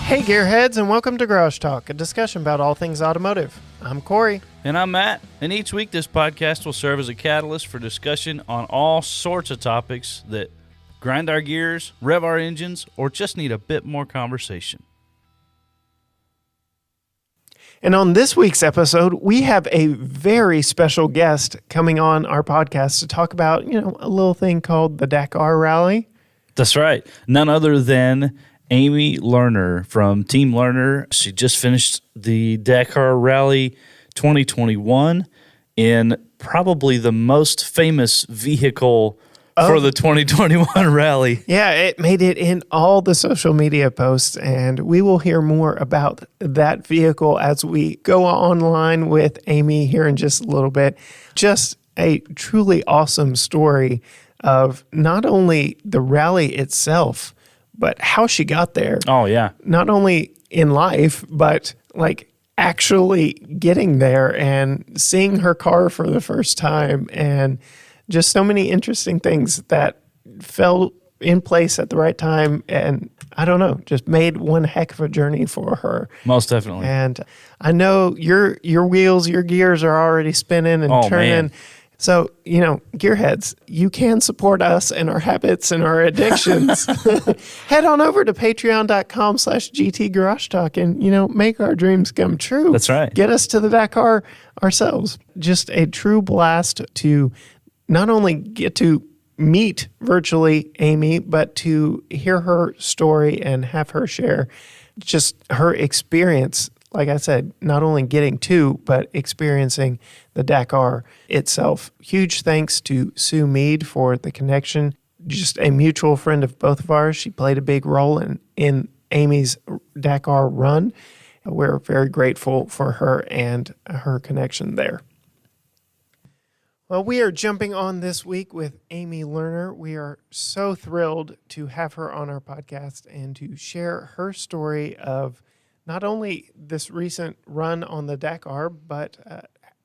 Hey Gearheads, and welcome to Garage Talk, a discussion about all things automotive. I'm Corey. And I'm Matt, and each week this podcast will serve as a catalyst for discussion on all sorts of topics that grind our gears, rev our engines, or just need a bit more conversation. And on this week's episode, we have a very special guest coming on our podcast to talk about, a little thing called the Dakar Rally. That's right. None other than Amy Lerner from Team Lerner. She just finished the Dakar Rally 2021 in probably the most famous vehicle for the 2021 rally. Yeah, it made it in all the social media posts, and we will hear more about that vehicle as we go online with Amy here in just a little bit. Just a truly awesome story of not only the rally itself, but how she got there. Oh, yeah. Not only in life, but actually getting there and seeing her car for the first time, and just so many interesting things that fell in place at the right time. And I don't know, just made one heck of a journey for her. Most definitely. And I know your wheels, your gears are already spinning and turning. Man. So, gearheads, you can support us and our habits and our addictions. Head on over to patreon.com/GT Garage Talk and, make our dreams come true. That's right. Get us to the Dakar ourselves. Just a true blast to not only get to meet virtually Amy, but to hear her story and have her share just her experience. Like I said, not only getting to, but experiencing the Dakar itself. Huge thanks to Sue Mead for the connection. Just a mutual friend of both of ours. She played a big role in Amy's Dakar run. We're very grateful for her and her connection there. Well, we are jumping on this week with Amy Lerner. We are so thrilled to have her on our podcast and to share her story of not only this recent run on the Dakar, but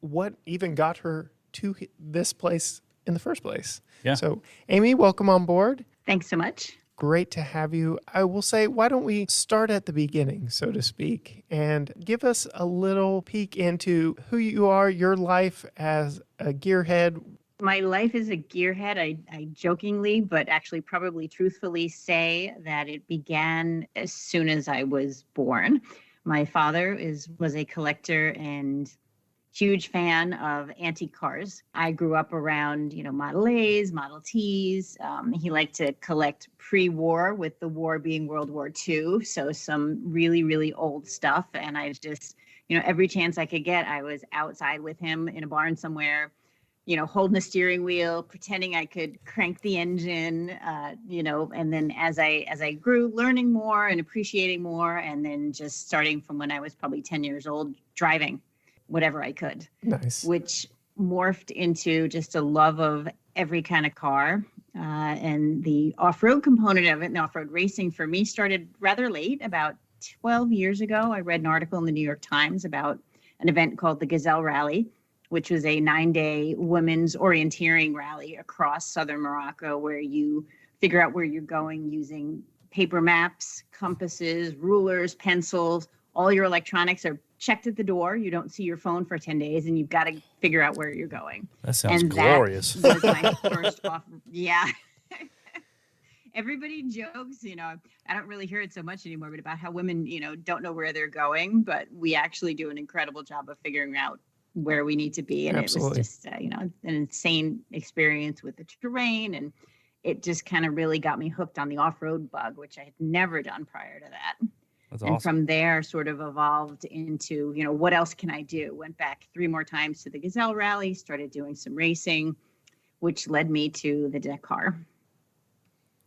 what even got her to this place in the first place. Yeah. So, Amy, welcome on board. Thanks so much. Great to have you. I will say, why don't we start at the beginning, so to speak, and give us a little peek into who you are, your life as a gearhead. My life as a gearhead, I jokingly, but actually probably truthfully say that it began as soon as I was born. My father was a collector and huge fan of antique cars. I grew up around, Model A's, Model T's. He liked to collect pre-war, with the war being World War II. So some really, really old stuff. And I just, every chance I could get, I was outside with him in a barn somewhere, holding the steering wheel, pretending I could crank the engine, and then as I grew, learning more and appreciating more, and then just starting from when I was probably 10 years old, driving whatever I could. Nice. Which morphed into just a love of every kind of car. And the off-road component of it, and off-road racing for me, started rather late. About 12 years ago, I read an article in the New York Times about an event called the Gazelle Rally, which was a 9-day women's orienteering rally across southern Morocco, where you figure out where you're going using paper maps, compasses, rulers, pencils. All your electronics are checked at the door. You don't see your phone for 10 days, and you've got to figure out where you're going. That sounds glorious. That was my first off. Yeah. Everybody jokes, I don't really hear it so much anymore, but about how women, don't know where they're going, but we actually do an incredible job of figuring out where we need to be. And Absolutely. It was just, an insane experience with the terrain. And it just kind of really got me hooked on the off-road bug, which I had never done prior to that. That's and awesome. From there sort of evolved into, what else can I do? Went back 3 more times to the Gazelle Rally, started doing some racing, which led me to the Dakar.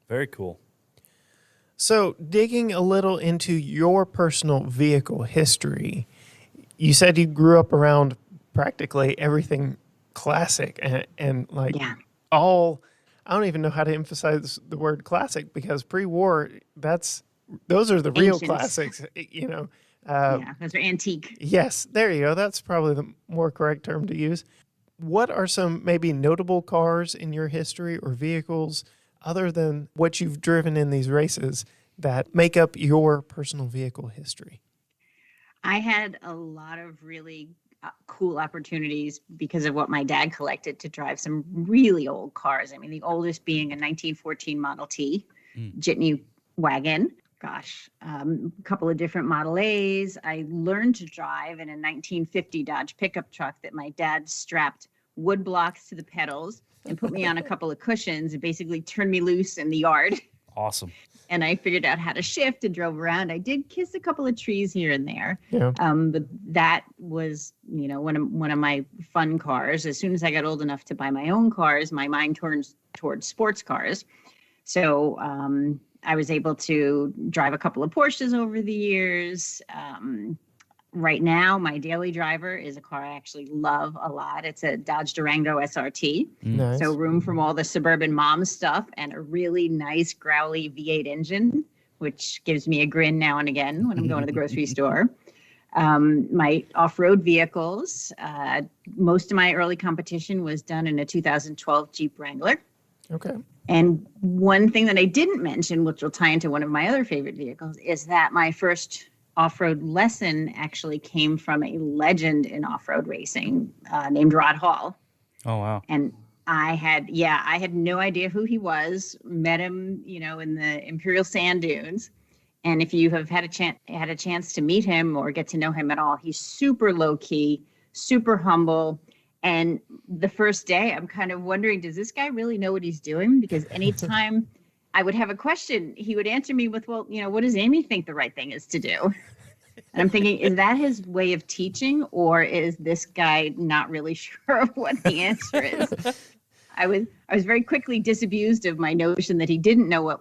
Very cool. So digging a little into your personal vehicle history, you said you grew up around practically everything classic and Yeah. all, I don't even know how to emphasize the word classic, because pre-war, those are the real Ancients. classics, Yeah, those are antique. Yes, there you go. That's probably the more correct term to use. What are some maybe notable cars in your history or vehicles, other than what you've driven in these races, that make up your personal vehicle history? I had a lot of really cool opportunities because of what my dad collected to drive some really old cars. I mean, the oldest being a 1914 Model T jitney wagon. Gosh, a couple of different Model A's. I learned to drive in a 1950 Dodge pickup truck that my dad strapped wood blocks to the pedals and put me on a couple of cushions and basically turned me loose in the yard. Awesome. And I figured out how to shift and drove around. I did kiss a couple of trees here and there. Yeah. But that was, one of my fun cars. As soon as I got old enough to buy my own cars, my mind turns towards sports cars. So I was able to drive a couple of Porsches over the years. Right now, my daily driver is a car I actually love a lot. It's a Dodge Durango SRT. Nice. So room from all the suburban mom stuff and a really nice growly V8 engine, which gives me a grin now and again when I'm going to the grocery store. My off-road vehicles, most of my early competition was done in a 2012 Jeep Wrangler. Okay. And one thing that I didn't mention, which will tie into one of my other favorite vehicles, is that my first off-road lesson actually came from a legend in off-road racing named Rod Hall. Oh, wow. And I had no idea who he was. Met him, in the Imperial Sand Dunes. And if you have had a chance to meet him or get to know him at all, he's super low key, super humble. And the first day, I'm kind of wondering, does this guy really know what he's doing? Because anytime I would have a question, he would answer me with, well, what does Amy think the right thing is to do? And I'm thinking, is that his way of teaching, or is this guy not really sure of what the answer is? I was very quickly disabused of my notion that he didn't know what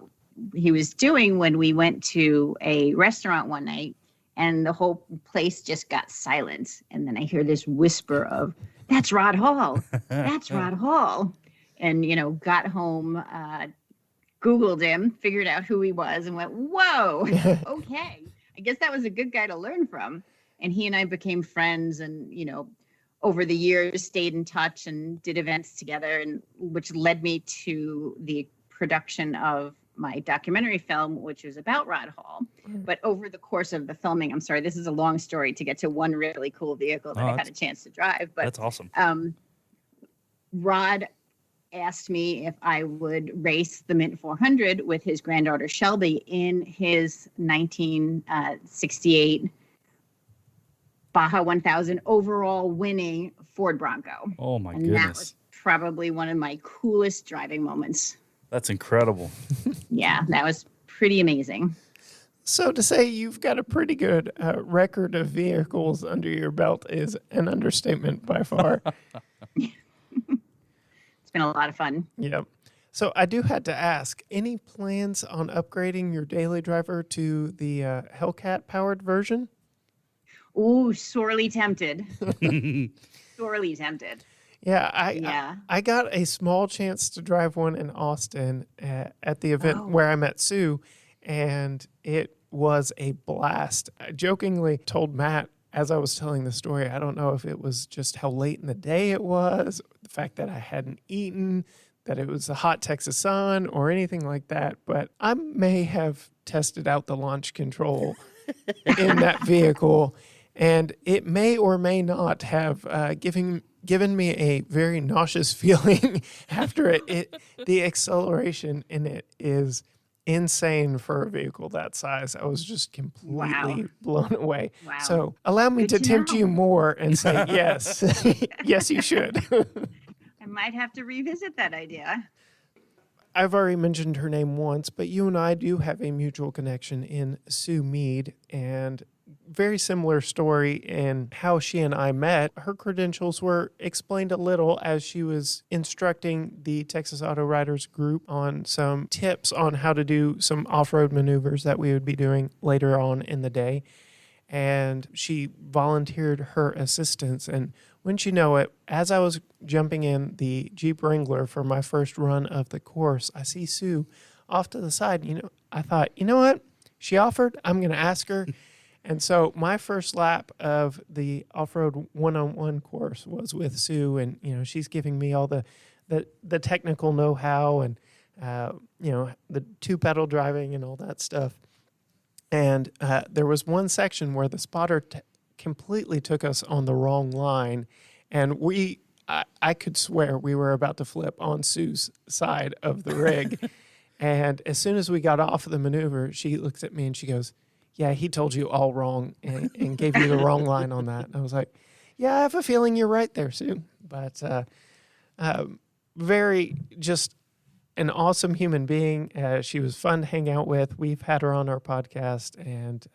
he was doing when we went to a restaurant one night and the whole place just got silent. And then I hear this whisper of, "That's Rod Hall. That's Rod Hall." And, got home, Googled him, figured out who he was, and went, whoa, okay. I guess that was a good guy to learn from. And he and I became friends and, over the years stayed in touch and did events together, and which led me to the production of my documentary film, which was about Rod Hall. But over the course of the filming, I'm sorry, this is a long story to get to one really cool vehicle that I had a chance to drive. But that's awesome. Rod asked me if I would race the Mint 400 with his granddaughter Shelby in his 1968 Baja 1000 overall winning Ford Bronco. Oh my goodness. That was probably one of my coolest driving moments. That's incredible. Yeah, that was pretty amazing. So to say you've got a pretty good record of vehicles under your belt is an understatement by far. It's been a lot of fun. Yeah. So I do have to ask, any plans on upgrading your daily driver to the Hellcat-powered version? Ooh, sorely tempted. Sorely tempted. Yeah, I got a small chance to drive one in Austin at the event where I met Sue, and it was a blast. I jokingly told Matt as I was telling the story, I don't know if it was just how late in the day it was, the fact that I hadn't eaten, that it was a hot Texas sun, or anything like that, but I may have tested out the launch control in that vehicle, and it may or may not have given me a very nauseous feeling after it. The acceleration in it is insane for a vehicle that size. I was just completely blown away. Wow. So allow me to tempt you more and say yes. Yes, you should. I might have to revisit that idea. I've already mentioned her name once, but you and I do have a mutual connection in Sue Mead, and very similar story in how she and I met. Her credentials were explained a little as she was instructing the Texas Auto Riders group on some tips on how to do some off-road maneuvers that we would be doing later on in the day. And she volunteered her assistance. And wouldn't you know it, as I was jumping in the Jeep Wrangler for my first run of the course, I see Sue off to the side. I thought, you know what? She offered, I'm going to ask her. And so my first lap of the off-road one-on-one course was with Sue, and she's giving me all the technical know-how and the two-pedal driving and all that stuff. And there was one section where the spotter completely took us on the wrong line. And I could swear we were about to flip on Sue's side of the rig. And as soon as we got off of the maneuver, she looks at me and she goes, "Yeah, he told you all wrong and gave you the wrong line on that." And I was like, "Yeah, I have a feeling you're right there, Sue." But very just an awesome human being. She was fun to hang out with. We've had her on our podcast. And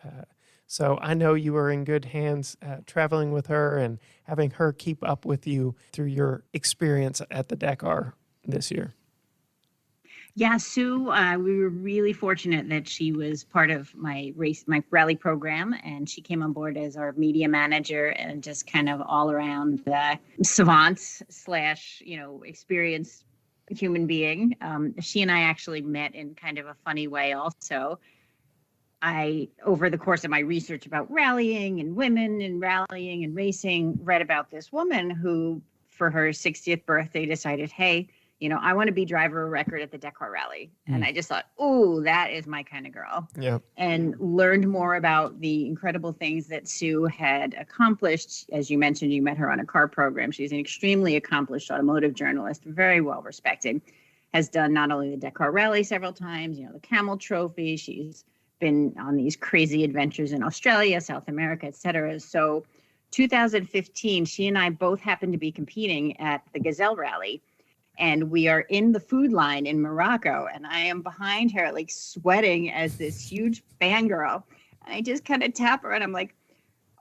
so I know you are in good hands traveling with her and having her keep up with you through your experience at the Dakar this year. Yeah, Sue, we were really fortunate that she was part of my rally program, and she came on board as our media manager and just kind of all around savant slash, experienced human being. She and I actually met in kind of a funny way also. Over the course of my research about rallying and women and rallying and racing, read about this woman who, for her 60th birthday, decided, hey, I want to be driver of record at the Dakar Rally. And I just thought, oh, that is my kind of girl. Yeah. And learned more about the incredible things that Sue had accomplished. As you mentioned, you met her on a car program. She's an extremely accomplished automotive journalist, very well respected, has done not only the Dakar Rally several times, the Camel Trophy. She's been on these crazy adventures in Australia, South America, et cetera. So 2015, she and I both happened to be competing at the Gazelle Rally. And we are in the food line in Morocco, and I am behind her, like sweating as this huge fangirl. And I just kind of tap her, and I'm like,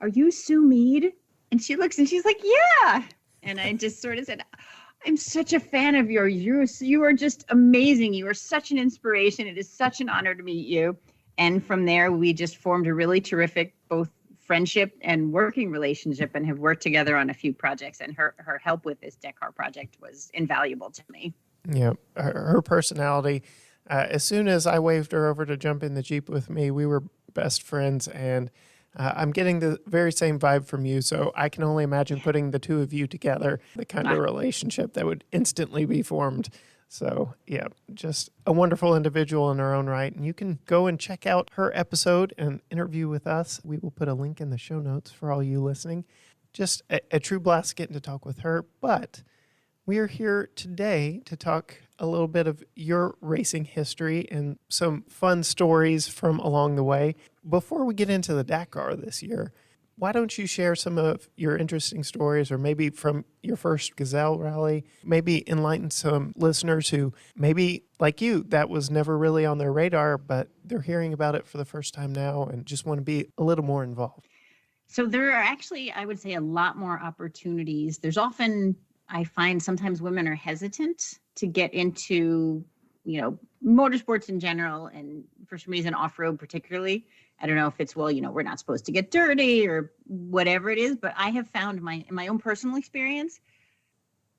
"Are you Sue Mead?" And she looks, and she's like, "Yeah." And I just sort of said, "I'm such a fan of yours. You are just amazing. You are such an inspiration. It is such an honor to meet you." And from there, we just formed a really terrific both friendship and working relationship, and have worked together on a few projects. And her help with this Dakar project was invaluable to me. Yeah, her personality. As soon as I waved her over to jump in the Jeep with me, we were best friends. And I'm getting the very same vibe from you. So I can only imagine putting the two of you together, the kind of relationship that would instantly be formed. So, yeah, just a wonderful individual in her own right. And you can go and check out her episode and interview with us. We will put a link in the show notes for all you listening. Just a true blast getting to talk with her. But we are here today to talk a little bit of your racing history and some fun stories from along the way. Before we get into the Dakar this year, why don't you share some of your interesting stories, or maybe from your first Gazelle Rally, maybe enlighten some listeners who maybe, like you, that was never really on their radar, but they're hearing about it for the first time now and just want to be a little more involved. So there are actually, I would say, a lot more opportunities. There's often, I find sometimes women are hesitant to get into, motorsports in general, and for some reason off-road particularly. I don't know if it's, we're not supposed to get dirty or whatever it is, but I have found in my own personal experience,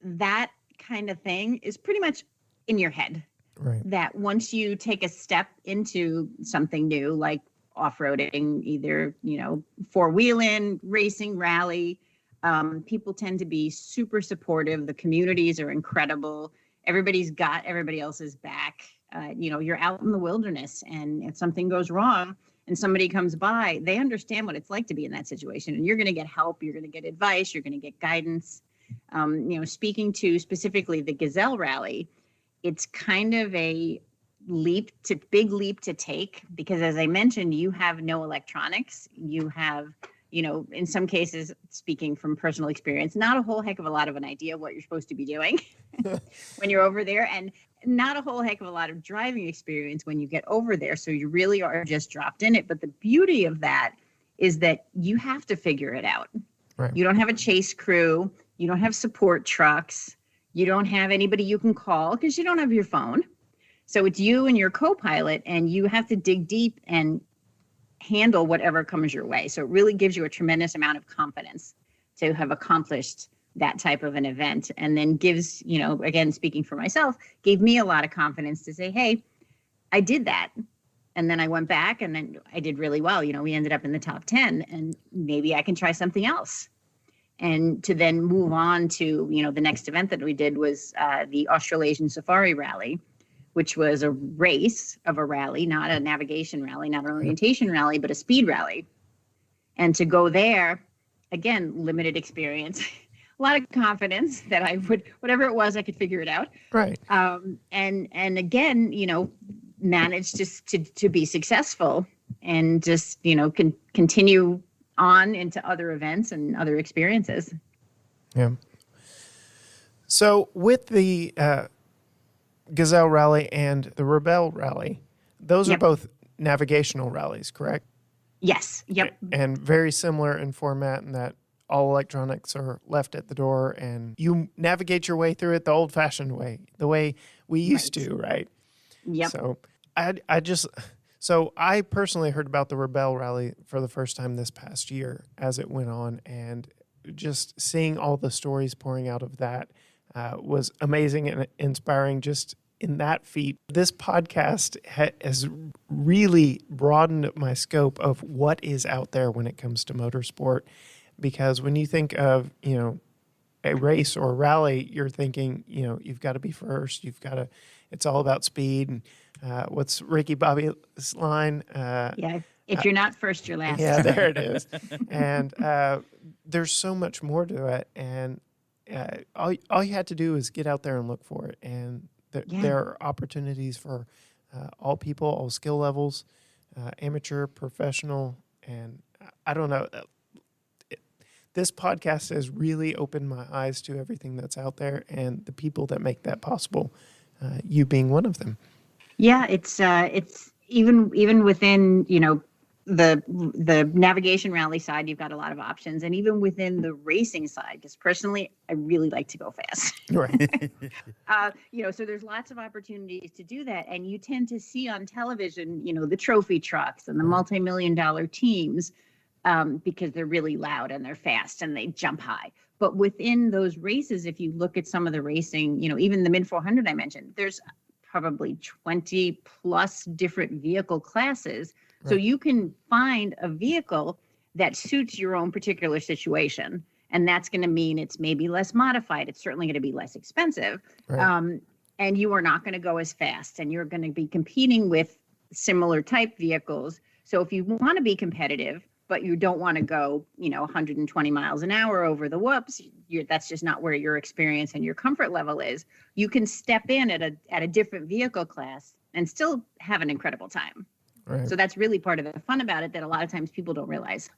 that kind of thing is pretty much in your head. Right. That once you take a step into something new, like off-roading, either, four-wheeling, racing, rally, people tend to be super supportive. The communities are incredible. Everybody's got everybody else's back. You're out in the wilderness, and if something goes wrong and somebody comes by, they understand what it's like to be in that situation, and you're going to get help. You're going to get advice. You're going to get guidance. Speaking to specifically the Gazelle Rally, it's kind of a big leap to take, because as I mentioned, you have no electronics. You have, in some cases, speaking from personal experience, not a whole heck of a lot of an idea of what you're supposed to be doing when you're over there, and not a whole heck of a lot of driving experience when you get over there. So you really are just dropped in it. But the beauty of that is that you have to figure it out. Right. You don't have a chase crew. You don't have support trucks. You don't have anybody you can call because you don't have your phone. So it's you and your co-pilot, and you have to dig deep and handle whatever comes your way. So it really gives you a tremendous amount of confidence to have accomplished that type of an event, and then gives, again, speaking for myself, gave me a lot of confidence to say, hey, I did that. And then I went back, and then I did really well. We ended up in the top 10, and maybe I can try something else. And to then move on to, the next event that we did was the Australasian Safari Rally, which was a race of a rally, not a navigation rally, not an orientation rally, but a speed rally. And to go there, again, limited experience, a lot of confidence that I would, whatever it was, I could figure it out. Right. And again, managed to be successful and just, continue on into other events and other experiences. Yeah. So with the Gazelle Rally and the Rebelle Rally, those are both navigational rallies, correct? Yes. Yep. And very similar in format in that all electronics are left at the door and you navigate your way through it the old-fashioned way, the way we used to, right? Yep. So I personally heard about the Rebelle Rally for the first time this past year as it went on, and just seeing all the stories pouring out of that was amazing and inspiring just in that feat. This podcast has really broadened my scope of what is out there when it comes to motorsport, because when you think of, a race or a rally, you're thinking, you've got to be first. It's all about speed. And what's Ricky Bobby's line? If you're not first, you're last. Yeah, there it is. And there's so much more to it. And all you had to do is get out there and look for it. And there are opportunities for all people, all skill levels, amateur, professional. And I don't know. This podcast has really opened my eyes to everything that's out there and the people that make that possible, you being one of them. Yeah, it's even within, the navigation rally side, you've got a lot of options, and even within the racing side, because personally, I really like to go fast. Right. So there's lots of opportunities to do that, and you tend to see on television, the trophy trucks and the multi-million-dollar teams. Because they're really loud and they're fast and they jump high. But within those races, if you look at some of the racing, even the mid 400 I mentioned, there's probably 20 plus different vehicle classes. Right. So you can find a vehicle that suits your own particular situation. And that's going to mean it's maybe less modified. It's certainly going to be less expensive. Right. And you are not going to go as fast. And you're going to be competing with similar type vehicles. So if you want to be competitive, but you don't want to go, 120 miles an hour over the whoops, that's just not where your experience and your comfort level is. You can step in at a different vehicle class and still have an incredible time. Right. So that's really part of the fun about it that a lot of times people don't realize.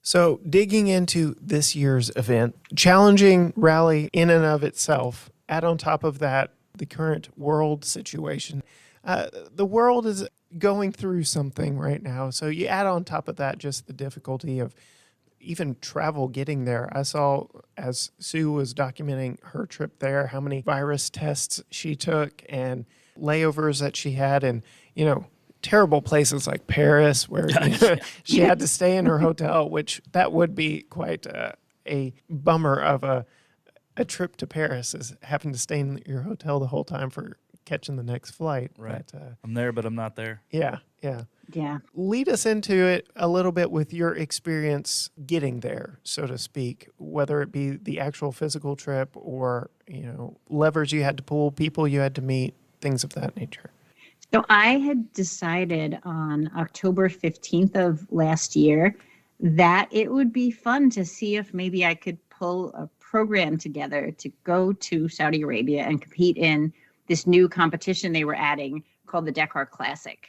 So digging into this year's event, challenging rally in and of itself, add on top of that the current world situation. The world is going through something right now. So you add on top of that just the difficulty of even travel getting there. I saw, as Sue was documenting her trip there, how many virus tests she took and layovers that she had in, terrible places like Paris where she had to stay in her hotel, which that would be quite a bummer of a trip to Paris, is having to stay in your hotel the whole time for catching the next flight. Right. But, I'm there, but I'm not there. Yeah. Lead us into it a little bit with your experience getting there, so to speak, whether it be the actual physical trip or, levers you had to pull, people you had to meet, things of that nature. So I had decided on October 15th of last year that it would be fun to see if maybe I could pull a program together to go to Saudi Arabia and compete in this new competition they were adding called the Dakar Classic.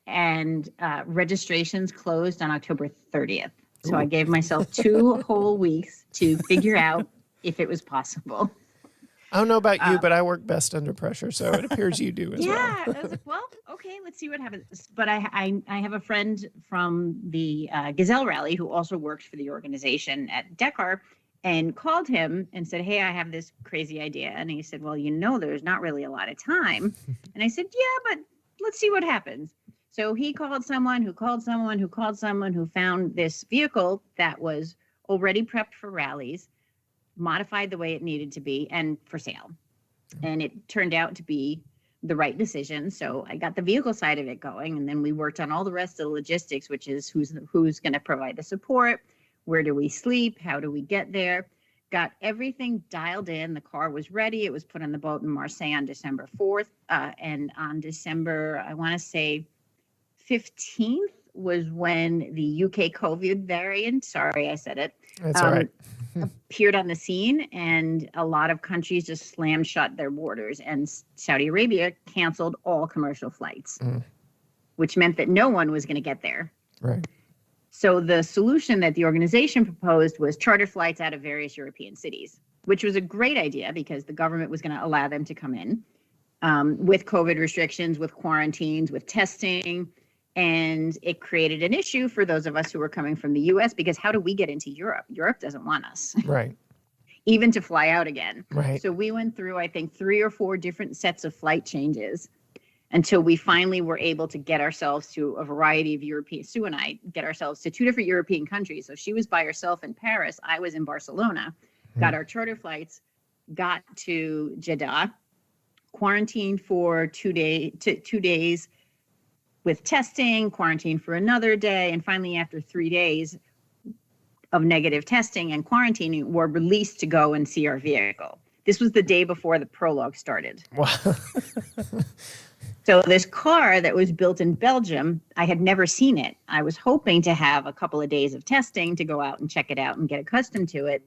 And registrations closed on October 30th. So I gave myself 2 whole weeks to figure out if it was possible. I don't know about you, but I work best under pressure, so it appears you do as well. Yeah, I was like, well, okay, let's see what happens. But I have a friend from the Gazelle Rally who also worked for the organization at Dakar, and called him and said, hey, I have this crazy idea. And he said, well, there's not really a lot of time. And I said, yeah, but let's see what happens. So he called someone who called someone who called someone who found this vehicle that was already prepped for rallies, modified the way it needed to be, and for sale. And it turned out to be the right decision. So I got the vehicle side of it going, and then we worked on all the rest of the logistics, which is who's going to provide the support, where do we sleep, how do we get there. got everything dialed in. The car was ready. It was put on the boat in Marseille on December 4th. And on December, I want to say 15th was when the UK COVID variant, sorry, I said it, That's all right. appeared on the scene, and a lot of countries just slammed shut their borders, and Saudi Arabia canceled all commercial flights, which meant that no one was going to get there. Right. So the solution that the organization proposed was charter flights out of various European cities, which was a great idea because the government was going to allow them to come in with COVID restrictions, with quarantines, with testing. And it created an issue for those of us who were coming from the US, because how do we get into Europe? Europe doesn't want us, Right. even to fly out again. Right. So we went through, I think, 3 or 4 different sets of flight changes until we finally were able to get ourselves to a variety of European, Sue and I get ourselves to 2 different European countries. So she was by herself in Paris. I was in Barcelona, got our charter flights, got to Jeddah, quarantined for 2 days with testing, quarantined for another day. And finally, after 3 days of negative testing and quarantining, were released to go and see our vehicle. This was the day before the prologue started. Wow. So this car that was built in Belgium, I had never seen it. I was hoping to have a couple of days of testing to go out and check it out and get accustomed to it.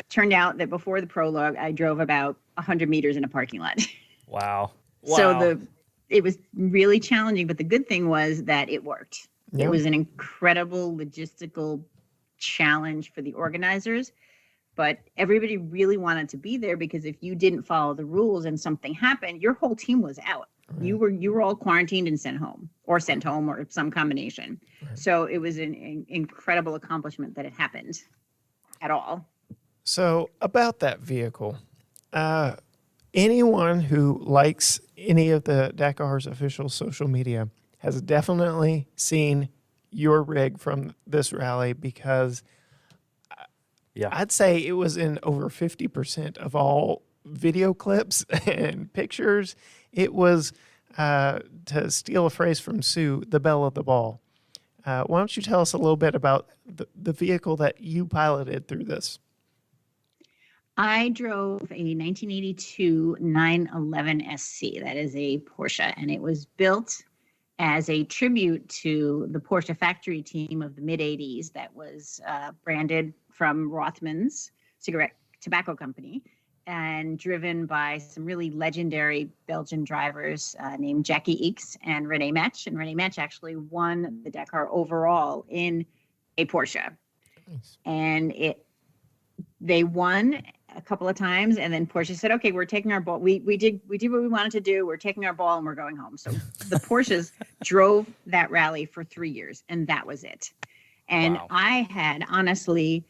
Turned out that before the prologue, I drove about 100 meters in a parking lot. Wow. So it was really challenging, but the good thing was that it worked. Yeah. It was an incredible logistical challenge for the organizers, but everybody really wanted to be there, because if you didn't follow the rules and something happened, your whole team was out. Right. You were all quarantined and sent home or some combination. Right. So it was an incredible accomplishment that it happened at all. So about that vehicle, anyone who likes any of the Dakar's official social media has definitely seen your rig from this rally, because I'd say it was in over 50% of all video clips and pictures. It was, to steal a phrase from Sue, the belle of the ball. Why don't you tell us a little bit about the vehicle that you piloted through this? I drove a 1982 911 SC. That is a Porsche, and it was built as a tribute to the Porsche factory team of the mid-'80s that was branded from Rothmans cigarette tobacco company and driven by some really legendary Belgian drivers named Jackie Ickx and René Metz. And René Metz actually won the Dakar overall in a Porsche. Nice. And they won a couple of times, and then Porsche said, okay, we're taking our ball. We did what we wanted to do. We're taking our ball and we're going home. So the Porsches drove that rally for 3 years, and that was it. And wow. I had honestly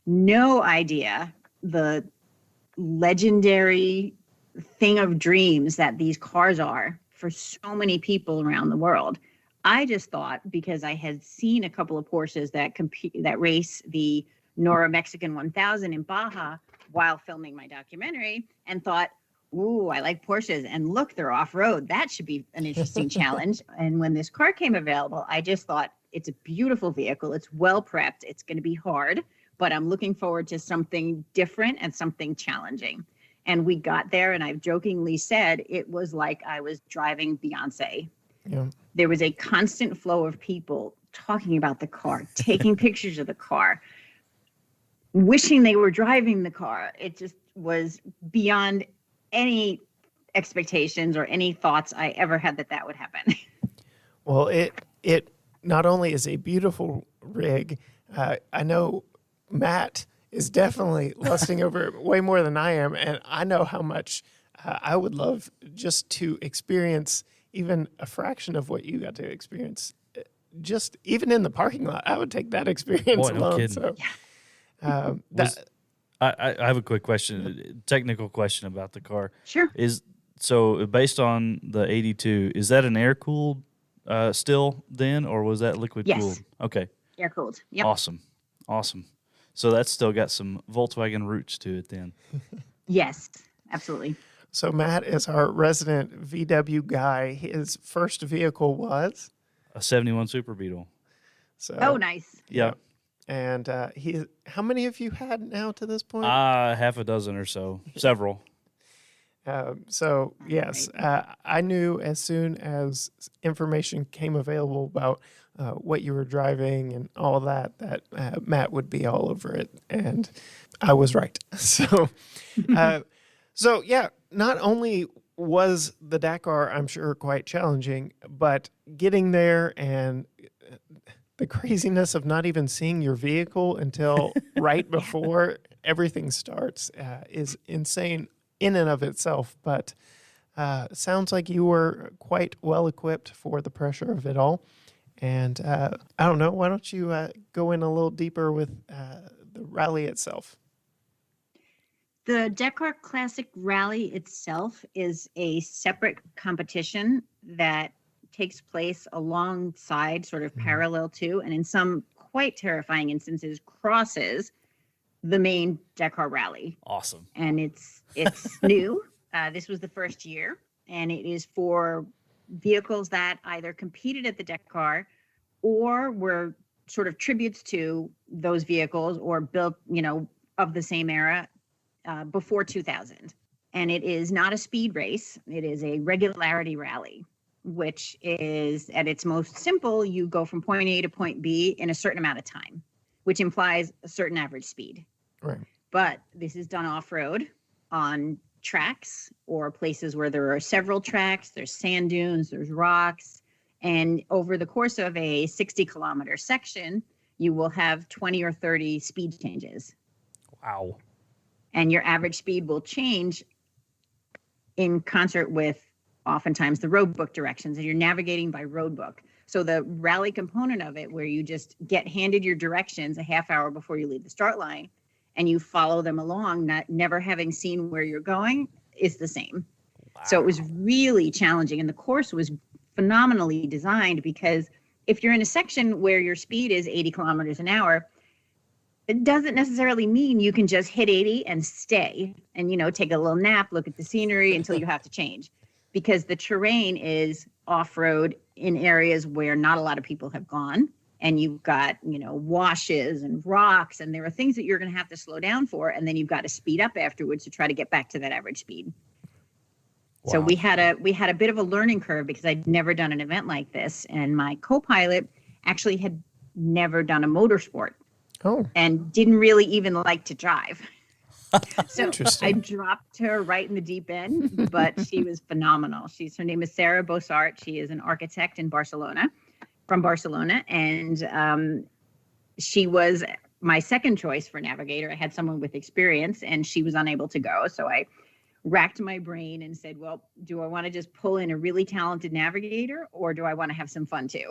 no idea the legendary thing of dreams that these cars are for so many people around the world. I just thought, because I had seen a couple of Porsches that race the Nora Mexican 1000 in Baja while filming my documentary, and thought, ooh, I like Porsches, and look, they're off-road. That should be an interesting challenge. And when this car came available, I just thought, it's a beautiful vehicle. It's well prepped. It's going to be hard, but I'm looking forward to something different and something challenging. And we got there, and I've jokingly said it was like I was driving Beyonce. Yeah. There was a constant flow of people talking about the car, taking pictures of the car, wishing they were driving the car. It just was beyond any expectations or any thoughts I ever had that would happen. Well, it not only is a beautiful rig, I know Matt is definitely lusting over it way more than I am, and I know how much I would love just to experience even a fraction of what you got to experience. Just even in the parking lot, I would take that experience alone. No kidding. So. Yeah. I have a quick question, technical question about the car. Sure. So based on the 82, is that an air cooled still then, or was that liquid cooled? Yes. Okay. Air cooled. Yep. Awesome. So that's still got some Volkswagen roots to it then. Yes, absolutely. So Matt is our resident VW guy. His first vehicle was a 71 Super Beetle. So. Oh, nice. Yeah. And how many have you had now to this point? Half a dozen or so, several. So yes, I knew as soon as information came available about what you were driving and all that Matt would be all over it, and I was right. So yeah, not only was the Dakar, I'm sure, quite challenging, but getting there and the craziness of not even seeing your vehicle until right before everything starts is insane in and of itself. But sounds like you were quite well equipped for the pressure of it all. And I don't know, why don't you go in a little deeper with the rally itself? The Dakar Classic Rally itself is a separate competition that takes place alongside, sort of parallel to, and in some quite terrifying instances, crosses the main Dakar Rally. Awesome. And it's new. This was the first year, and it is for vehicles that either competed at the Dakar or were sort of tributes to those vehicles or built, of the same era before 2000. And it is not a speed race. It is a regularity rally, which is at its most simple, you go from point A to point B in a certain amount of time, which implies a certain average speed. Right. But this is done off-road on tracks or places where there are several tracks. There's sand dunes, there's rocks. And over the course of a 60-kilometer section, you will have 20 or 30 speed changes. Wow. And your average speed will change in concert with oftentimes the road book directions, and you're navigating by road book. So the rally component of it, where you just get handed your directions a half hour before you leave the start line, and you follow them along, never having seen where you're going, is the same. Wow. So it was really challenging. And the course was phenomenally designed, because if you're in a section where your speed is 80 kilometers an hour, it doesn't necessarily mean you can just hit 80 and stay and, take a little nap, look at the scenery until you have to change, because the terrain is off-road in areas where not a lot of people have gone. And you've got, washes and rocks, and there are things that you're going to have to slow down for. And then you've got to speed up afterwards to try to get back to that average speed. Wow. So we had a bit of a learning curve, because I'd never done an event like this. And my co-pilot actually had never done a motorsport. Oh. And didn't really even like to drive. So I dropped her right in the deep end, but she was phenomenal. Her name is Sarah Bossart. She is an architect from Barcelona. And she was my second choice for navigator. I had someone with experience, and she was unable to go. So I racked my brain and said, well, do I want to just pull in a really talented navigator, or do I want to have some fun too?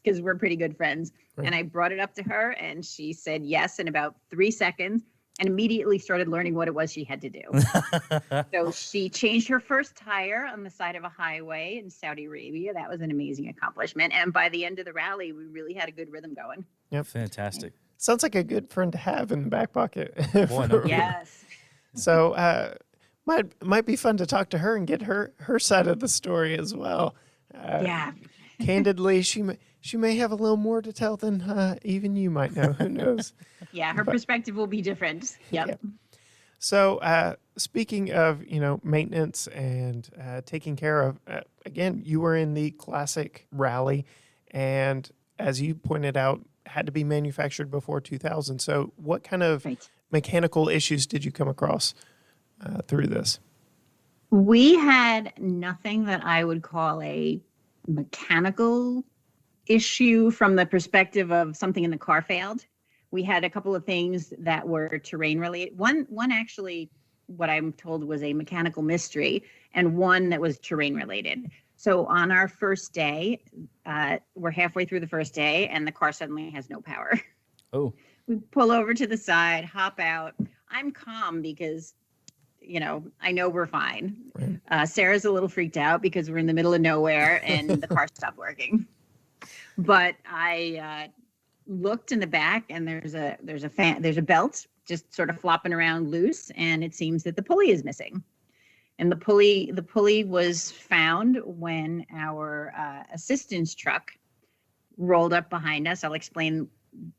Because we're pretty good friends. Right. And I brought it up to her, and she said yes in about 3 seconds, and immediately started learning what it was she had to do. So she changed her first tire on the side of a highway in Saudi Arabia. That was an amazing accomplishment. And by the end of the rally, we really had a good rhythm going. Yep. Fantastic. Sounds like a good friend to have in the back pocket. Boy, no. Yes. So might be fun to talk to her and get her side of the story as well. Yeah. Candidly, she may have a little more to tell than even you might know. Who knows? Yeah, her perspective will be different. Yep. Yeah. So speaking of maintenance and taking care of, again, you were in the classic rally, and as you pointed out, had to be manufactured before 2000. So what kind of mechanical issues did you come across through this? We had nothing that I would call a mechanical issue from the perspective of something in the car failed. We had a couple of things that were terrain related. One actually, what I'm told, was a mechanical mystery, and one that was terrain related. So on our first day, we're halfway through the first day, and the car suddenly has no power. Oh. We pull over to the side, hop out. I'm calm because I know we're fine. Right. Sarah's a little freaked out because we're in the middle of nowhere and the car stopped working. But I looked in the back, and there's a belt just sort of flopping around loose, and it seems that the pulley is missing. And the pulley was found when our assistance truck rolled up behind us. I'll explain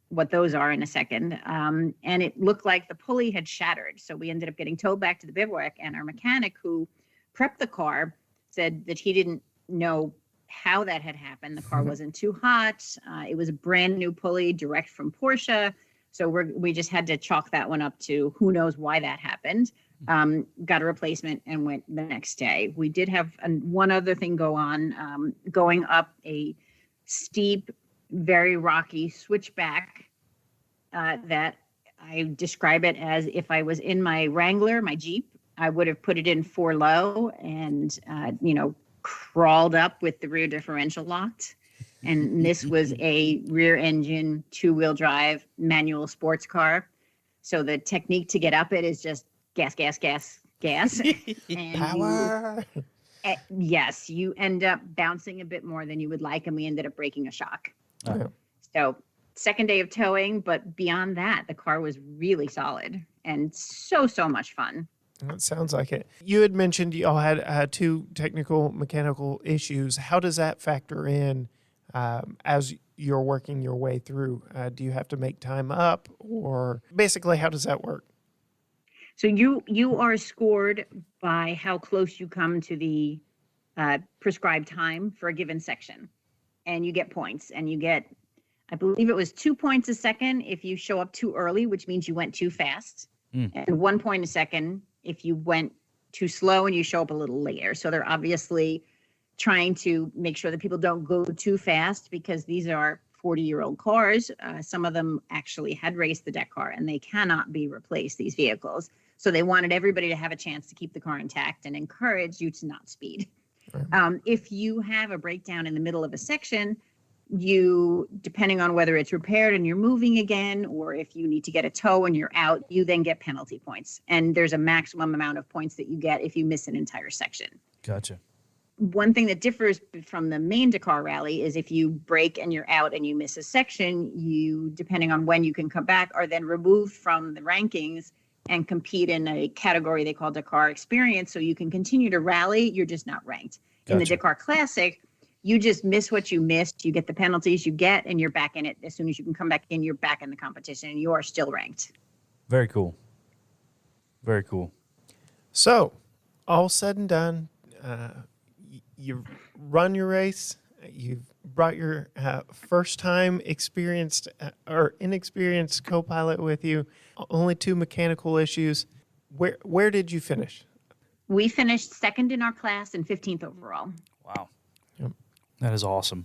what those are in a second. And it looked like the pulley had shattered. So we ended up getting towed back to the bivouac, and our mechanic who prepped the car said that he didn't know how that had happened. The car wasn't too hot. It was a brand new pulley direct from Porsche. So we just had to chalk that one up to who knows why that happened. Got a replacement and went the next day. We did have one other thing go on, going up a steep, very rocky switchback that I describe it as if I was in my Wrangler, my Jeep, I would have put it in 4 low and, crawled up with the rear differential locked. And this was a rear engine, 2-wheel drive, manual sports car. So the technique to get up it is just gas, gas, gas, gas. And Power. yes, you end up bouncing a bit more than you would like. And we ended up breaking a shock. Yeah. So second day of towing, but beyond that, the car was really solid and so much fun. It sounds like it. You had mentioned you all had 2 technical mechanical issues. How does that factor in as you're working your way through? Do you have to make time up, or basically how does that work? So you are scored by how close you come to the prescribed time for a given section, and you get points. And you get, I believe it was 2 points a second if you show up too early, which means you went too fast, and 1 point a second if you went too slow and you show up a little later. So they're obviously trying to make sure that people don't go too fast, because these are 40-year-old cars. Some of them actually had raced the Dakar, and they cannot be replaced, these vehicles. So they wanted everybody to have a chance to keep the car intact and encourage you to not speed. Right. If you have a breakdown in the middle of a section, you, depending on whether it's repaired and you're moving again, or if you need to get a tow and you're out, you then get penalty points. And there's a maximum amount of points that you get if you miss an entire section. Gotcha. One thing that differs from the main Dakar rally is if you break and you're out and you miss a section, you, depending on when you can come back, are then removed from the rankings and compete in a category they call Dakar Experience. So you can continue to rally, you're just not ranked. Gotcha. In the Dakar Classic, you just miss what you missed, you get the penalties you get, and you're back in it. As soon as you can come back in, you're back in the competition, and you are still ranked. Very cool. Very cool. So, all said and done, you've run your race. You've brought your first-time experienced or inexperienced co-pilot with you. Only 2 mechanical issues. Where did you finish? We finished second in our class and 15th overall. Wow. Yep. That is awesome.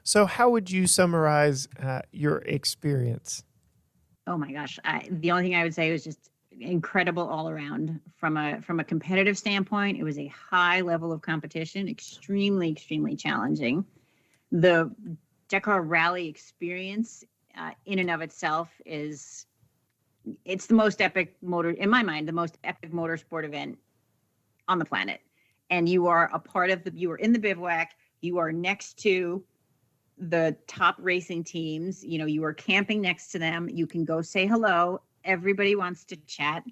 So, how would you summarize your experience? Oh my gosh! The only thing I would say was just incredible all around. From a competitive standpoint, it was a high level of competition, extremely challenging. The Dakar Rally experience, in and of itself, it's the most epic in my mind, the most epic motorsport event on the planet. And you are a part of you are in the bivouac. You are next to the top racing teams. You are camping next to them. You can go say hello. Everybody wants to chat.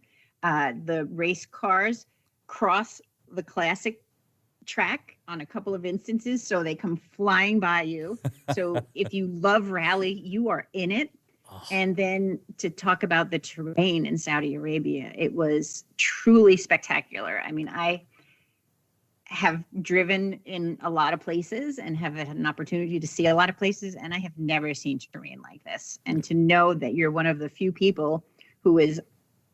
The race cars cross the classic track on a couple of instances, so they come flying by you. So if you love rally, you are in it. And then to talk about the terrain in Saudi Arabia, it was truly spectacular. I mean, I have driven in a lot of places and have had an opportunity to see a lot of places, and I have never seen terrain like this. And to know that you're one of the few people who is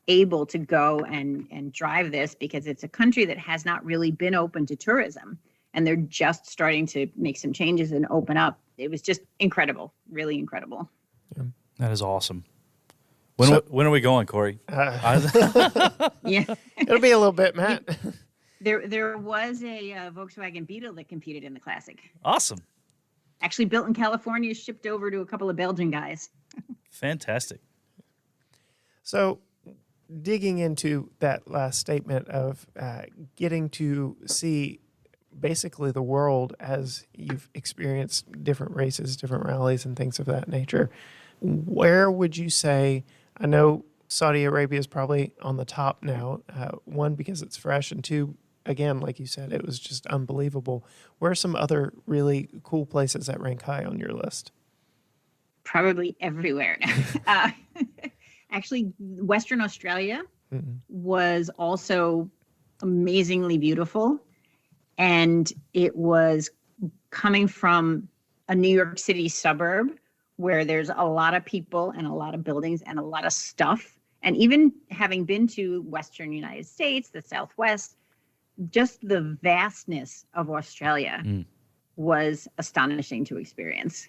able to go and drive this, because it's a country that has not really been open to tourism, and they're just starting to make some changes and open up. It was just incredible, really incredible. Yeah. That is awesome. When are we going, Corey? Yeah, It'll be a little bit, Matt. There was a Volkswagen Beetle that competed in the Classic. Awesome. Actually built in California, shipped over to a couple of Belgian guys. Fantastic. So, digging into that last statement of getting to see basically the world as you've experienced different races, different rallies, and things of that nature, where would you say, I know Saudi Arabia is probably on the top now, one, because it's fresh, and 2, again, like you said, it was just unbelievable. Where are some other really cool places that rank high on your list? probably everywhere now. Actually, Western Australia was also amazingly beautiful. And it was coming from a New York City suburb where there's a lot of people and a lot of buildings and a lot of stuff. And even having been to Western United States, the Southwest, just the vastness of Australia was astonishing to experience.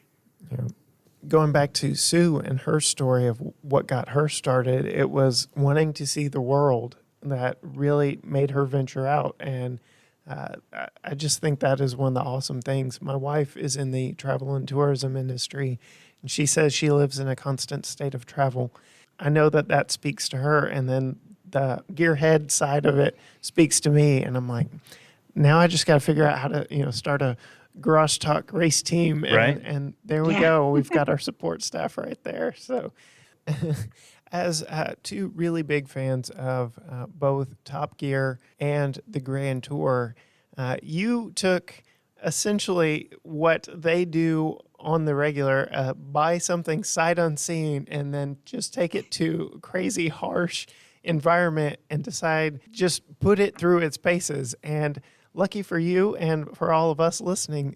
Yeah. Going back to Sue and her story of what got her started, it was wanting to see the world that really made her venture out. And I just think that is one of the awesome things. My wife is in the travel and tourism industry, and she says she lives in a constant state of travel. I know that that speaks to her, and then the gearhead side of it speaks to me, and I'm like, now I just got to figure out how to, start a Garage Talk race team, and there we go. We've got our support staff right there. So, as two really big fans of both Top Gear and the Grand Tour, you took essentially what they do on the regular, buy something sight unseen, and then just take it to crazy harsh environment and decide just put it through its paces. And lucky for you and for all of us listening,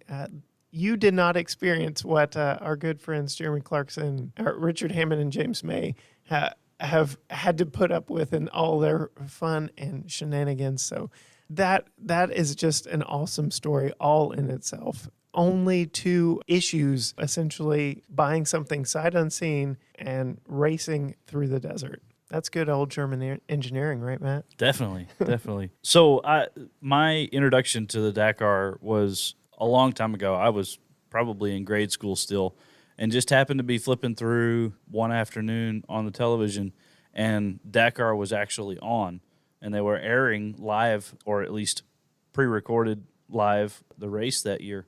you did not experience what our good friends Jeremy Clarkson, Richard Hammond, and James May have had to put up with in all their fun and shenanigans. So that is just an awesome story all in itself. Only two issues, essentially buying something sight unseen and racing through the desert. That's good old German engineering, right, Matt? Definitely, definitely. So my introduction to the Dakar was a long time ago. I was probably in grade school still, and just happened to be flipping through one afternoon on the television, and Dakar was actually on, and they were airing live, or at least pre-recorded live, the race that year.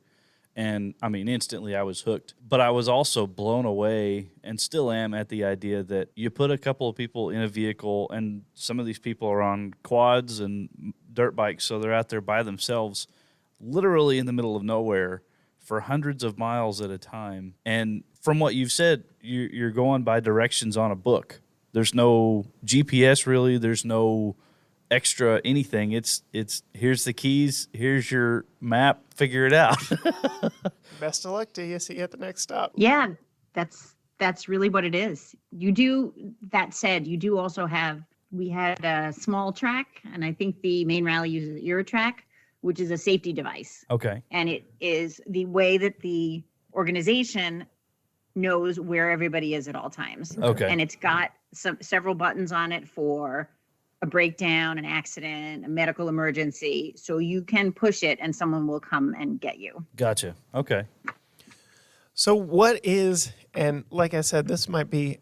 And, I mean, instantly I was hooked. But I was also blown away, and still am, at the idea that you put a couple of people in a vehicle, and some of these people are on quads and dirt bikes, so they're out there by themselves, literally in the middle of nowhere for hundreds of miles at a time. And from what you've said, you're going by directions on a book. There's no GPS, really. There's no extra anything. It's here's the keys, here's your map, figure it out. Best of luck to you. See you at the next stop. Yeah, that's really what it is. You do, that said, you do also have, we had a small track, and I think the main rally uses Eurotrack, which is a safety device. Okay. And it is the way that the organization knows where everybody is at all times. Okay. And it's got several buttons on it for a breakdown, an accident, a medical emergency. So you can push it and someone will come and get you. Gotcha. Okay. So what is, and like I said, this might be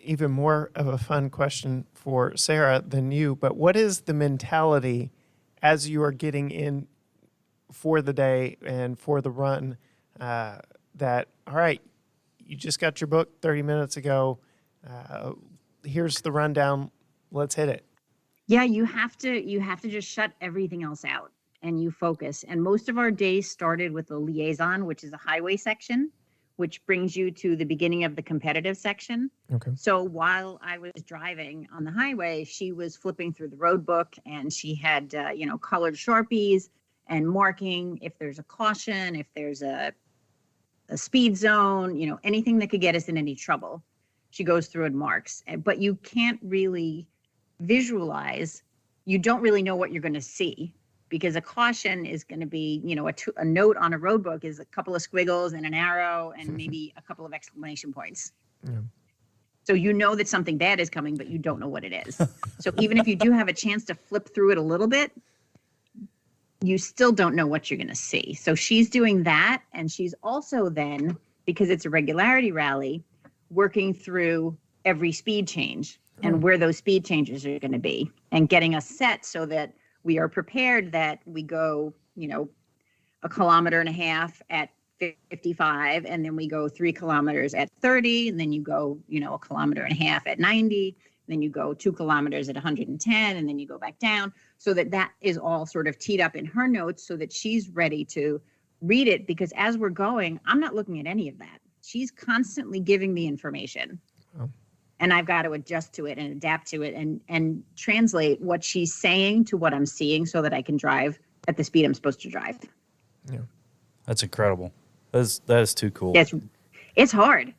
even more of a fun question for Sarah than you, but what is the mentality as you are getting in for the day and for the run that, all right, you just got your book 30 minutes ago. Here's the rundown. Let's hit it. Yeah, you have to just shut everything else out and you focus. And most of our days started with the liaison, which is a highway section, which brings you to the beginning of the competitive section. Okay. So while I was driving on the highway, she was flipping through the road book, and she had colored Sharpies and marking if there's a caution, if there's a speed zone, anything that could get us in any trouble. She goes through and marks, but you can't really visualize. You don't really know what you're going to see, because a caution is going to be, a note on a road book is a couple of squiggles and an arrow and maybe a couple of exclamation points. Yeah. So you know that something bad is coming, but you don't know what it is. So even if you do have a chance to flip through it a little bit, you still don't know what you're going to see. So she's doing that. And she's also then, because it's a regularity rally, working through every speed change and where those speed changes are going to be, and getting us set so that we are prepared that we go, 1.5 kilometers at 55, and then we go 3 kilometers at 30, and then you go, 1.5 kilometers at 90, then you go 2 kilometers at 110, and then you go back down, so that is all sort of teed up in her notes so that she's ready to read it, because as we're going, I'm not looking at any of that. she's constantly giving me information. Oh. And I've got to adjust to it and adapt to it and translate what she's saying to what I'm seeing so that I can drive at the speed I'm supposed to drive. Yeah. That's incredible. That is too cool. It's hard.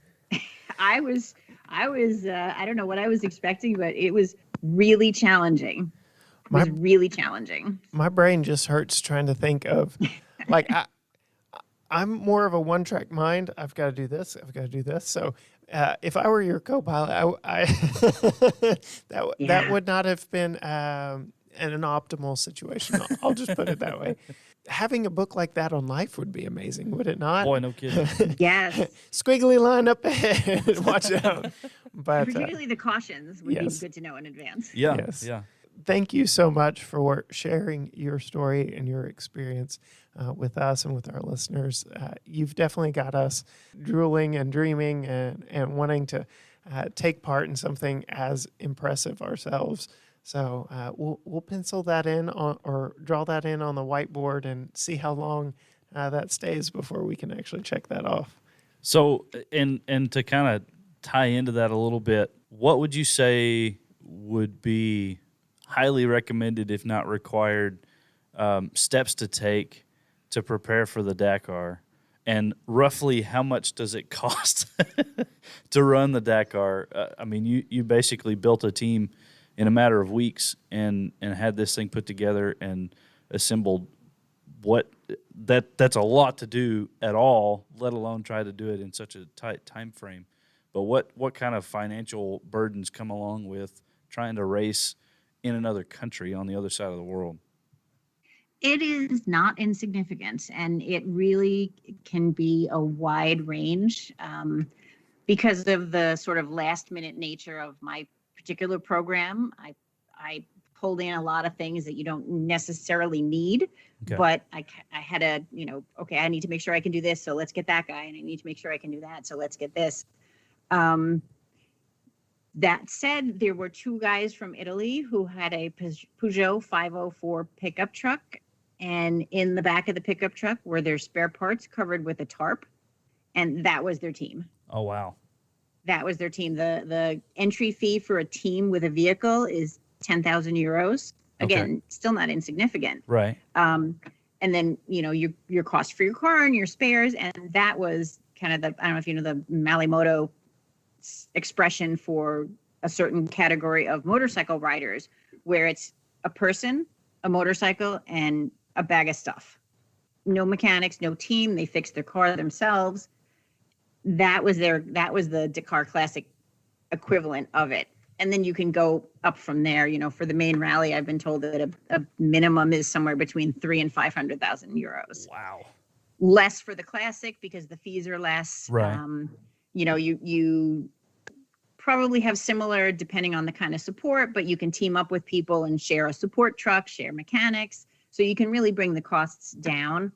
I don't know what I was expecting, but it was really challenging. Really challenging. My brain just hurts trying to think of, like, I'm more of a one-track mind. I've got to do this. I've got to do this. So if I were your co-pilot, that would not have been an optimal situation. I'll just put it that way. Having a book like that on life would be amazing, would it not? Boy, no kidding. Yes. Squiggly line up ahead. Watch out. But particularly the cautions would yes. be good to know in advance. Yeah. Yes. Yeah. Thank you so much for sharing your story and your experience with us and with our listeners. You've definitely got us drooling and dreaming and wanting to take part in something as impressive ourselves. So we'll pencil that in or draw that in on the whiteboard and see how long that stays before we can actually check that off. So, and to kind of tie into that a little bit, what would you say would be highly recommended, if not required, steps to take to prepare for the Dakar? And roughly how much does it cost to run the Dakar? I mean, you basically built a team in a matter of weeks and had this thing put together and assembled. That's a lot to do at all, let alone try to do it in such a tight time frame. But what kind of financial burdens come along with trying to race in another country on the other side of the world? It is not insignificant, and it really can be a wide range because of the sort of last minute nature of my particular program. I pulled in a lot of things that you don't necessarily need, but I had a, okay, I need to make sure I can do this, so let's get that guy, and I need to make sure I can do that, so let's get this. That said, there were two guys from Italy who had a Peugeot 504 pickup truck, and in the back of the pickup truck were their spare parts covered with a tarp, and that was their team. Oh, wow. That was their team. The entry fee for a team with a vehicle is 10,000 euros. Again, still not insignificant. Right. And then, your cost for your car and your spares, and that was kind of I don't know if you know the Malimoto expression for a certain category of motorcycle riders, where it's a person, a motorcycle, and a bag of stuff. No mechanics, no team. They fixed their car themselves. That was the Dakar Classic equivalent of it. And then you can go up from there. For the main rally, I've been told that a minimum is somewhere between 300,000 and 500,000 euros. Wow. Less for the Classic because the fees are less. Right. You probably have similar depending on the kind of support, but you can team up with people and share a support truck, share mechanics. So you can really bring the costs down.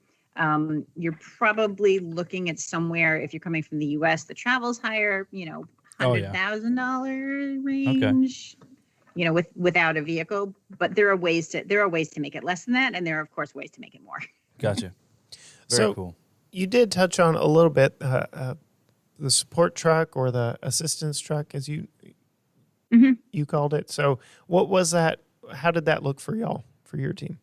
You're probably looking at somewhere, if you're coming from the US, the travel's higher, $100,000 range, without a vehicle. But there are ways to make it less than that. And there are, of course, ways to make it more. Gotcha. Very cool. You did touch on a little bit the support truck or the assistance truck, as you called it. So what was that? How did that look for y'all, for your team?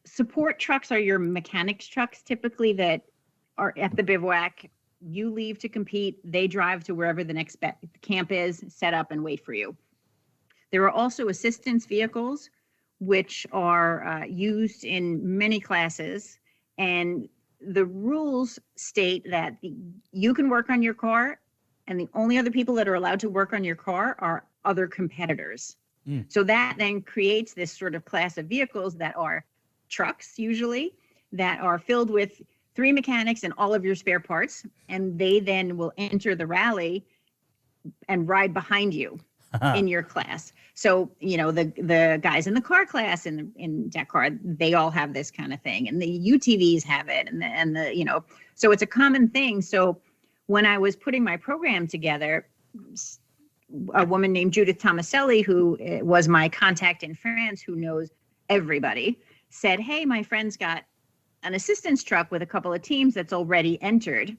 Support trucks are your mechanics trucks typically that are at the bivouac. You leave to compete. They drive to wherever the next camp is, set up and wait for you. There are also assistance vehicles, which are used in many classes. And the rules state that you can work on your car, and the only other people that are allowed to work on your car are other competitors. So that then creates this sort of class of vehicles that are trucks, usually, that are filled with 3 mechanics and all of your spare parts. And they then will enter the rally and ride behind you in your class. So, the guys in the car class in Dakar, they all have this kind of thing. And the UTVs have it. So it's a common thing. So when I was putting my program together, a woman named Judith Tomaselli, who was my contact in France, who knows everybody, said, hey, my friend's got an assistance truck with a couple of teams that's already entered.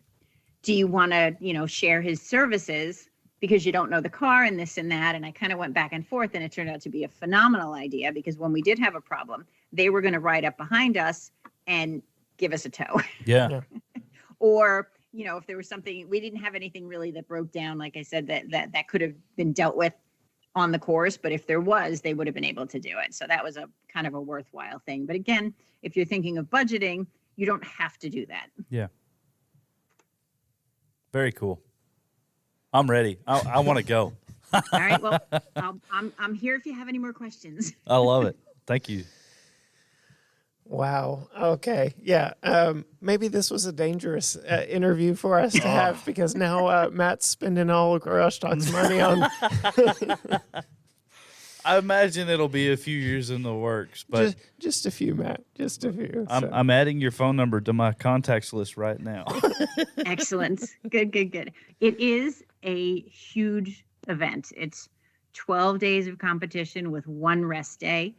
Do you want to, share his services because you don't know the car and this and that? And I kind of went back and forth, and it turned out to be a phenomenal idea, because when we did have a problem, they were going to ride up behind us and give us a tow. Yeah. Or, if there was something, we didn't have anything really that broke down, like I said, that could have been dealt with on the course. But if there was, they would have been able to do it. So that was a kind of a worthwhile thing. But again, if you're thinking of budgeting, you don't have to do that. Yeah. Very cool. I'm ready. I want to go. All right. Well, I'm here if you have any more questions. I love it. Thank you. Wow. Okay. Yeah. Maybe this was a dangerous interview for us to have, because now Matt's spending all of Garage Talk's money on. I imagine it'll be a few years in the works, but just a few, Matt. Just a few. I'm adding your phone number to my contacts list right now. Excellent. Good. It is a huge event. It's 12 days of competition with one rest day.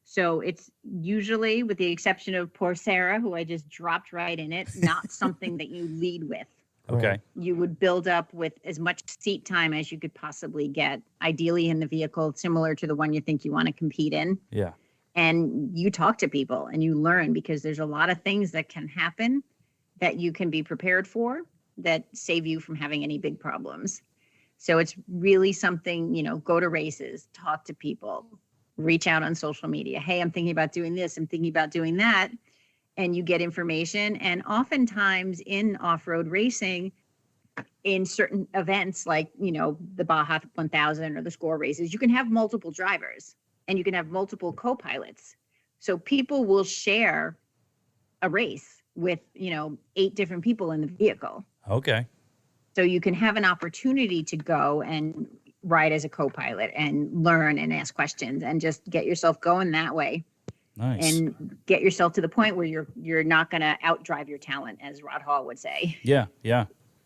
So it's usually, with the exception of poor Sarah, who I just dropped right in it, not something that you lead with. Okay. You would build up with as much seat time as you could possibly get, ideally in the vehicle similar to the one you think you want to compete in. Yeah. And you talk to people and you learn, because there's a lot of things that can happen that you can be prepared for that save you from having any big problems. So it's really something, go to races, talk to people, reach out on social media. Hey, I'm thinking about doing this. I'm thinking about doing that. And you get information. And oftentimes in off-road racing, in certain events like, the Baja 1000 or the Score races, you can have multiple drivers and you can have multiple co-pilots. So people will share a race with, 8 different people in the vehicle. Okay. So you can have an opportunity to go and ride as a co-pilot and learn and ask questions and just get yourself going that way. Nice. And get yourself to the point where you're not going to outdrive your talent, as Rod Hall would say. Yeah.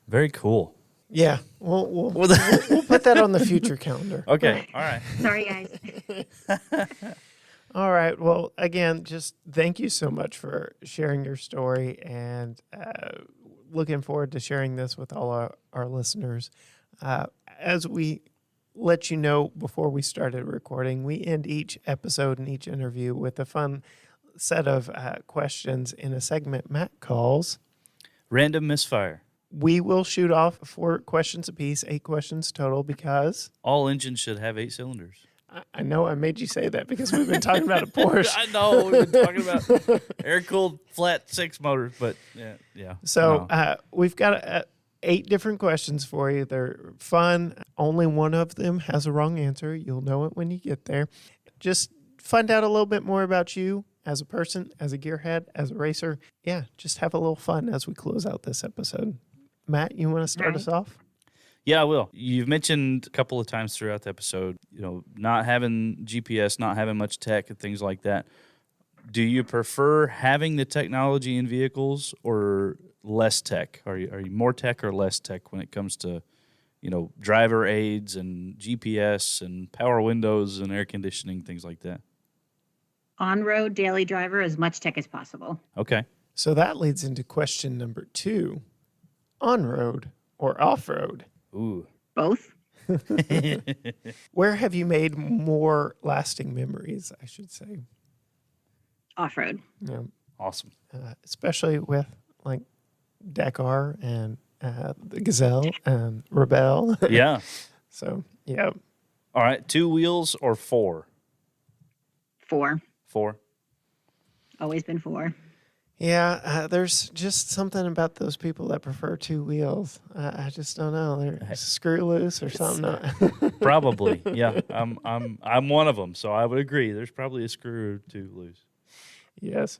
Very cool. Yeah, we'll put that on the future calendar. Okay. All right. Sorry, guys. All right. Well, again, just thank you so much for sharing your story, and looking forward to sharing this with all our listeners. As we let you know before we started recording, we end each episode and each interview with a fun set of questions in a segment Matt calls Random Misfire. We will shoot off 4 questions apiece, 8 questions total, because All engines should have 8 cylinders. I know I made you say that because we've been talking about a Porsche. I know we've been talking about air-cooled flat 6 motors, but yeah. So we've got 8 different questions for you. They're fun. Only one of them has a wrong answer. You'll know it when you get there. Just find out a little bit more about you as a person, as a gearhead, as a racer. Yeah, just have a little fun as we close out this episode. Matt, you want to start us off? Yeah, I will. You've mentioned a couple of times throughout the episode, not having GPS, not having much tech and things like that. Do you prefer having the technology in vehicles or less tech? Are you more tech or less tech when it comes to, driver aids and GPS and power windows and air conditioning, things like that? On-road daily driver, as much tech as possible. Okay. So that leads into question number 2. On-road or off-road? Ooh. Both. Where have you made more lasting memories, I should say? Off-road. Yeah. Awesome. Especially with like Dakar and the Gazelle and Rebelle. Yeah. So, yeah. All right. 2 wheels or 4? 4. 4. Always been 4. Yeah, there's just something about those people that prefer 2 wheels. I just don't know. They're screw loose or something. Probably. Yeah. I'm one of them, so I would agree. There's probably a screw or 2 loose. Yes.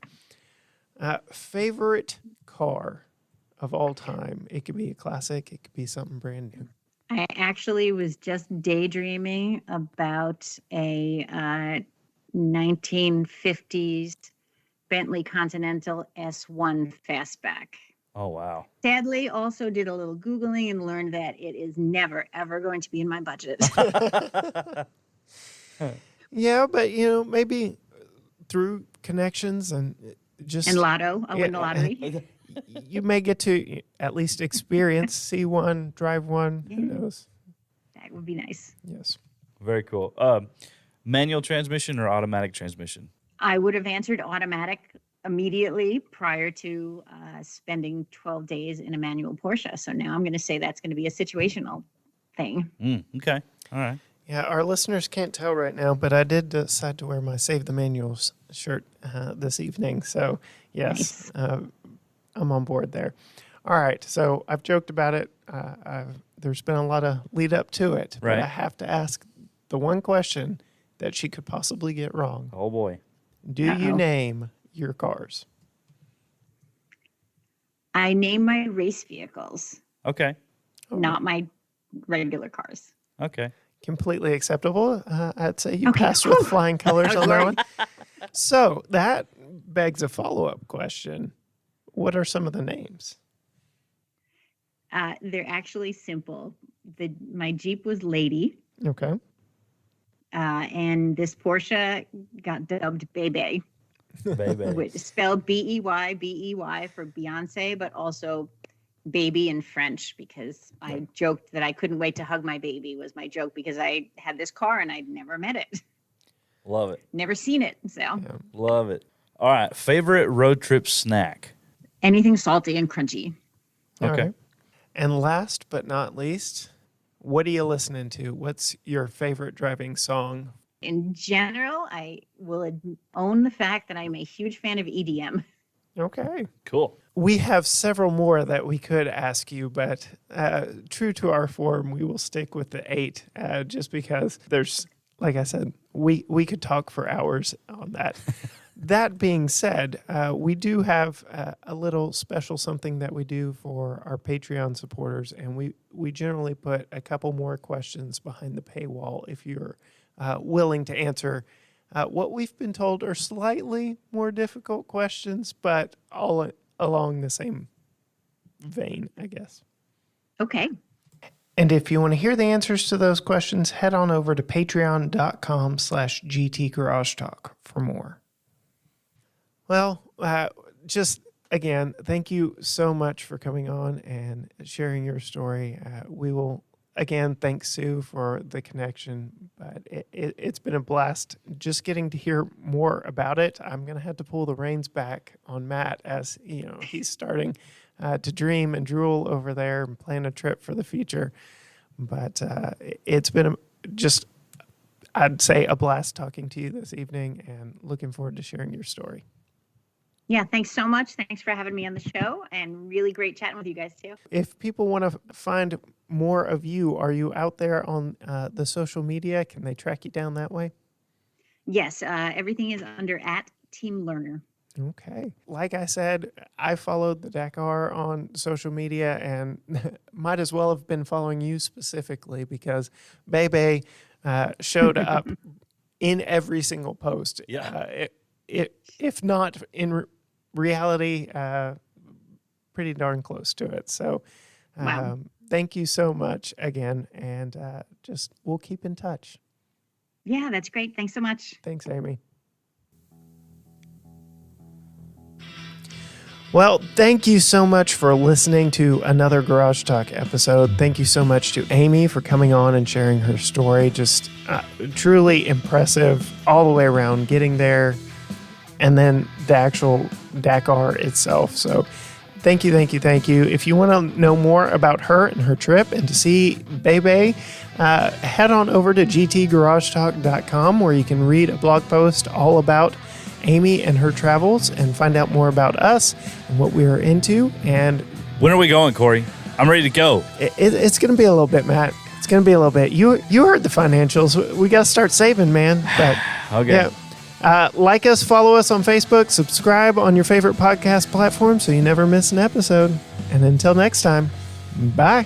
Favorite car of all time? It could be a classic. It could be something brand new. I actually was just daydreaming about a 1950s Bentley Continental S1 Fastback. Oh, wow. Sadly, also did a little Googling and learned that it is never, ever going to be in my budget. Yeah, but, maybe through connections and just And lotto. I'll win the lottery. you may get to at least experience, see one, drive one. Who knows? That would be nice. Yes. Very cool. Manual transmission or automatic transmission? I would have answered automatic immediately prior to spending 12 days in a manual Porsche. So now I'm going to say that's going to be a situational thing. Okay. All right. Yeah, our listeners can't tell right now, but I did decide to wear my Save the Manuals shirt this evening. So, yes, Nice. I'm on board there. All right, so I've joked about it. There's been a lot of lead up to it, but Right. I have to ask the one question that she could possibly get wrong. Oh, boy. Do you Uh-oh. name your cars? I name my race vehicles, Okay. not my regular cars. Okay. Completely acceptable. I'd say you Okay. passed with flying colors on that Great. one. So that begs a follow-up question. What are some of the names? They're actually simple. My Jeep was Lady, Okay. and this Porsche got dubbed Bebe, Baby. spelled Bey for Beyonce, but also baby in French, because I joked that I couldn't wait to hug my baby was my joke, because I had this car and I'd never met it, Love it. never seen it. So Love it. All right. Favorite road trip snack? anything salty and crunchy. All Okay. right. And last but not least, what are you listening to? What's your favorite driving song? In general, I will own the fact that I'm a huge fan of EDM. Okay. Cool. We have several more that we could ask you, but true to our form, we will stick with the 8 just because there's, like I said, we could talk for hours on that. That being said, we do have a little special something that we do for our Patreon supporters, and we generally put a couple more questions behind the paywall if you're willing to answer what we've been told are slightly more difficult questions, but all along the same vein, I guess. Okay. And if you want to hear the answers to those questions, head on over to patreon.com/GTGarageTalk for more. Well, just again, thank you so much for coming on and sharing your story. We will, again, thank Sue for the connection, but it's been a blast just getting to hear more about it. I'm going to have to pull the reins back on Matt as he's starting to dream and drool over there and plan a trip for the future. But it's been I'd say a blast talking to you this evening and looking forward to sharing your story. Yeah, thanks so much. Thanks for having me on the show, and really great chatting with you guys too. If people want to find more of you, are you out there on the social media? Can they track you down that way? Yes, everything is under @TeamLearner. Okay. Like I said, I followed the Dakar on social media and might as well have been following you specifically because Bebe showed up in every single post. Yeah. If not in reality, pretty darn close to it. So Wow. thank you so much again. And we'll keep in touch. Yeah, that's great. Thanks so much. Thanks, Amy. Well, thank you so much for listening to another Garage Talk episode. Thank you so much to Amy for coming on and sharing her story. Just truly impressive all the way around, getting there, and then the actual Dakar itself. So thank you, thank you, thank you. If you want to know more about her and her trip and to see Bebe, head on over to gtgaragetalk.com where you can read a blog post all about Amy and her travels and find out more about us and what we are into. And When are we going, Corey? I'm ready to go. it's going to be a little bit, Matt. It's going to be a little bit. You heard the financials. We got to start saving, man. But Okay. yeah. Like us, follow us on Facebook, subscribe on your favorite podcast platform so you never miss an episode. And until next time, bye.